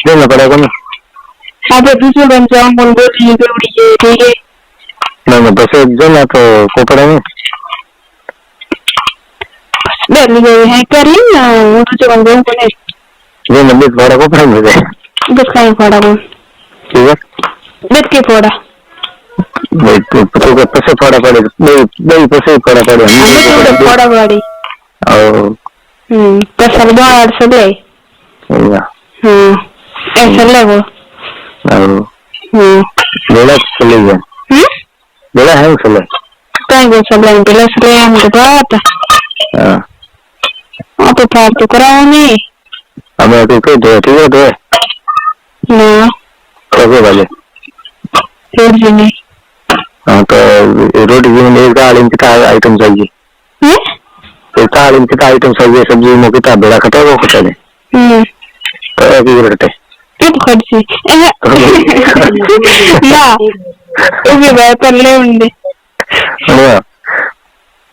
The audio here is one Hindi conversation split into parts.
देना पड़ेगा ना। अब दूसरे बन जाऊँ बोल बोली गौड़ी है ठीक है। नहीं बस एक जन तो कोपड़ा में बेट गई है कर ली ना वो दूसरे बन जाऊँ बोले ये नब्बे बड़ा कोपड़ा में गए बस कहीं फोड़ा बोल ठीक है बेट के फोड़ा भाई तो पैसे फोड़ा पड़े नहीं पैसे फोड़ा पड़े हमें तो फोड़ा पड़ी और पैसा दो आठ सौ ले ऐसा ले वो बेड़ा चले गया बेड़ा है चले कहीं को सब लेंगे बेड़ा चले हम तो बात हाँ तो फालतू कराओ नहीं हमें तो कोई दो ठीक है दो ना कैसे वाले फिर भी नहीं हाँ तो रोटी में एक दाल इन कितना आइटम चाहिए एक दाल इन कितना आइटम चाहिए सब्जी में कितना बेड़ा खटा वो खटा ले तो एक ही रटे किप खर्ची ना ओके बाय पर ले उन्हें हाँ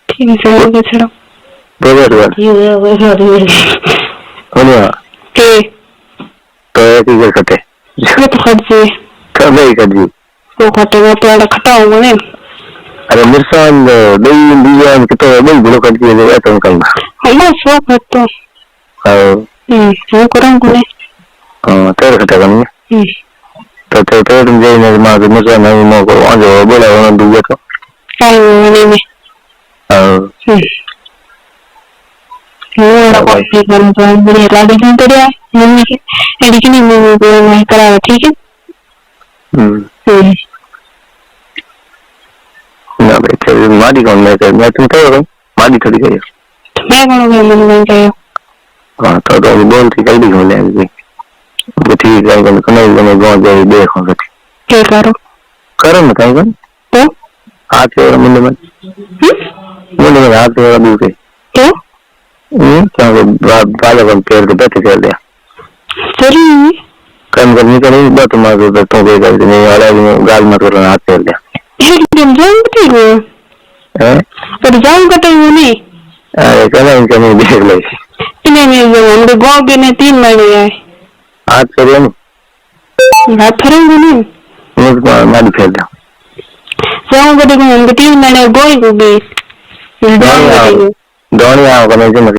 ठीक है वो चलो बराबर हाँ के तो एक ही खटे किप खर्ची तो नहीं कर दी वो खटेगा तो आड़ा खटा होगा नहीं अरे मिर्चान दही बियान कितो दही गुलो कर दिए तो ऐसा करना हम सो खटो वो करूँगा नहीं हाँ तेरे खटे करनी तो तुम जाइए ना माँ के मिर्चान नहीं माँ को आज बोला होना दूँगा तो काय नहीं में वो कोई करना तो मेरी लाड़ी नहीं करिया मम्मी के एडिशन नहीं मम्मी को नहीं कराया ठीक है ना भाई तेरे मारी कौन मैं तुम कहो भाई मारी थोड़ी करियो मैं कौन हूँ मैं नहीं करियो हाँ तो बोलती जल्दी हो जाएगी वो ठीक है कहीं गाँव जाए देखो क्या करो करो ना कहीं तो हाथ से मुंडे में हाथ से दूसरे तो क्या बालों का पेड़ के बैठे चल दिया चली कम करनी का नहीं बात तुम्हारे तो कोई गलती नहीं वाला गाल मत करना हाथ चल दिया एकदम जाऊँ कटे वो पर जाऊँ कटे वो नहीं अरे कहना इनका नहीं देख लो इन्हें नहीं जाऊँ हमरे गाँव के ने 3 महीने आए हाथ चलिए नहीं हाथ फरेंगे नहीं मुझको मारी फेर दिया जाऊँ कटे को हमरे 3 महीने गोई को भी दोनी आओ